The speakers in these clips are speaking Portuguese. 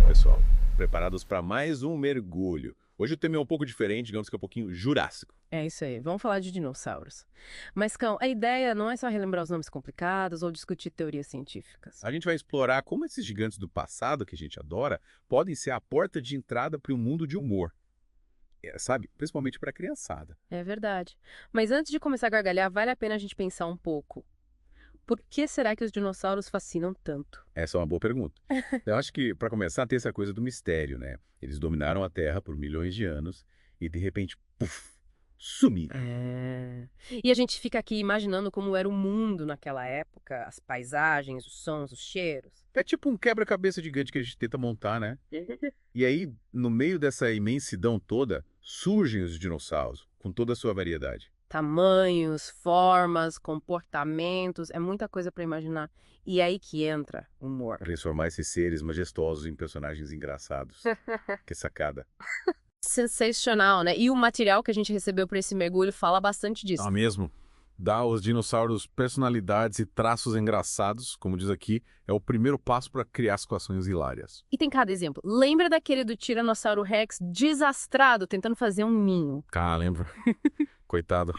pessoal? Preparados para mais um mergulho. Hoje o tema é um pouco diferente, digamos que é um pouquinho jurássico. É isso aí, vamos falar de dinossauros. Mas, Cão, a ideia não é só relembrar os nomes complicados ou discutir teorias científicas. A gente vai explorar como esses gigantes do passado, que a gente adora, podem ser a porta de entrada para um mundo de humor. Sabe? Principalmente para a criançada. É verdade. Mas antes de começar a gargalhar, vale a pena a gente pensar um pouco. Por que será que os dinossauros fascinam tanto? Essa é uma boa pergunta. Eu acho que, para começar, tem essa coisa do mistério, né? Eles dominaram a Terra por milhões de anos e, de repente, puf, sumiram. É. E a gente fica aqui imaginando como era o mundo naquela época, as paisagens, os sons, os cheiros. É tipo um quebra-cabeça gigante que a gente tenta montar, né? E aí, no meio dessa imensidão toda, surgem os dinossauros, com toda a sua variedade. Tamanhos, formas, comportamentos, é muita coisa para imaginar. E é aí que entra o humor. Transformar esses seres majestosos em personagens engraçados. Que sacada. Sensacional, né? E o material que a gente recebeu para esse mergulho fala bastante disso. Ah, mesmo? Dar aos dinossauros personalidades e traços engraçados, como diz aqui, é o primeiro passo para criar situações hilárias. E tem cada exemplo. Lembra daquele do Tiranossauro Rex desastrado tentando fazer um ninho? Ah, lembro. Coitado.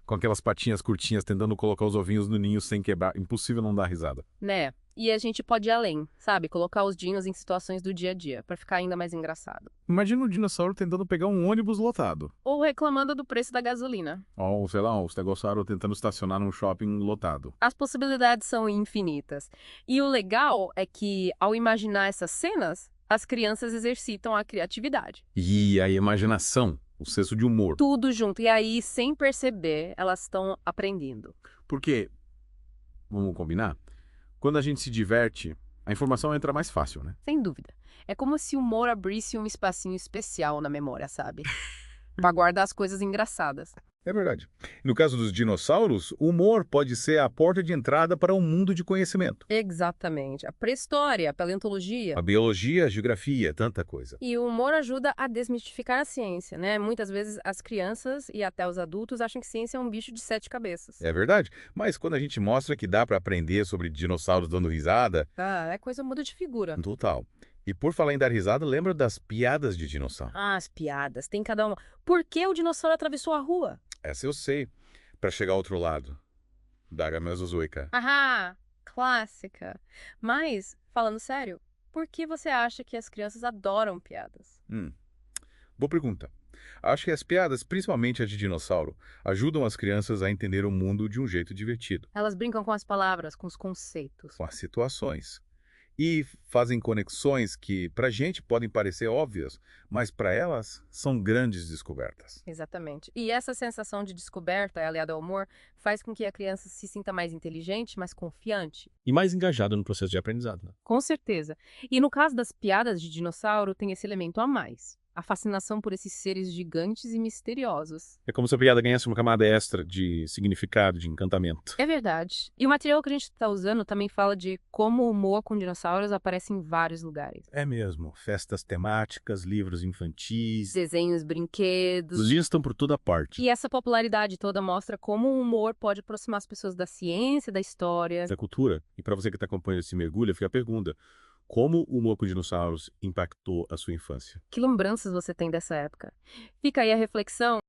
Com aquelas patinhas curtinhas tentando colocar os ovinhos no ninho sem quebrar. Impossível não dar risada. Né? E a gente pode ir além, sabe? Colocar os dinos em situações do dia a dia, para ficar ainda mais engraçado. Imagina um dinossauro tentando pegar um ônibus lotado. Ou reclamando do preço da gasolina. Ou, sei lá, um estegossauro tentando estacionar num shopping lotado. As possibilidades são infinitas. E o legal é que, ao imaginar essas cenas, as crianças exercitam a criatividade. E a imaginação, o senso de humor. Tudo junto. E aí, sem perceber, elas estão aprendendo. Porque, vamos combinar? Quando a gente se diverte, a informação entra mais fácil, né? Sem dúvida. É como se o humor abrisse um espacinho especial na memória, sabe? Pra guardar as coisas engraçadas. É verdade. No caso dos dinossauros, o humor pode ser a porta de entrada para um mundo de conhecimento. Exatamente. A pré-história, a paleontologia. A biologia, a geografia, tanta coisa. E o humor ajuda a desmistificar a ciência, né? Muitas vezes as crianças e até os adultos acham que ciência é um bicho de 7 cabeças. É verdade. Mas quando a gente mostra que dá para aprender sobre dinossauros dando risada, Ah, coisa muda de figura. total. E por falar em dar risada, lembra das piadas de dinossauro? Ah, as piadas, tem cada uma. Por que o dinossauro atravessou a rua? Essa eu sei. Para chegar ao outro lado da Mesozoica. Ahá, clássica. Mas, falando sério, por que você acha que as crianças adoram piadas? Boa pergunta. Acho que as piadas, principalmente as de dinossauro, ajudam as crianças a entender o mundo de um jeito divertido, Elas brincam com as palavras, com os conceitos. com as situações. E fazem conexões que, para a gente, podem parecer óbvias, mas para elas são grandes descobertas. Exatamente. E essa sensação de descoberta, aliada ao humor, faz com que a criança se sinta mais inteligente, mais confiante. E mais engajado no processo de aprendizado, né? Com certeza. E no caso das piadas de dinossauro, tem esse elemento a mais. A fascinação por esses seres gigantes e misteriosos. É como se a piada ganhasse uma camada extra de significado, de encantamento. É verdade. E o material que a gente está usando também fala de como o humor com dinossauros aparece em vários lugares. É mesmo. Festas temáticas, livros infantis. Desenhos, brinquedos. Os dias estão por toda parte. E essa popularidade toda mostra como o humor pode aproximar as pessoas da ciência, da história. Da cultura. E para você que está acompanhando esse mergulho, fica a pergunta: como o humor com dinossauros impactou a sua infância? Que lembranças você tem dessa época? Fica aí a reflexão.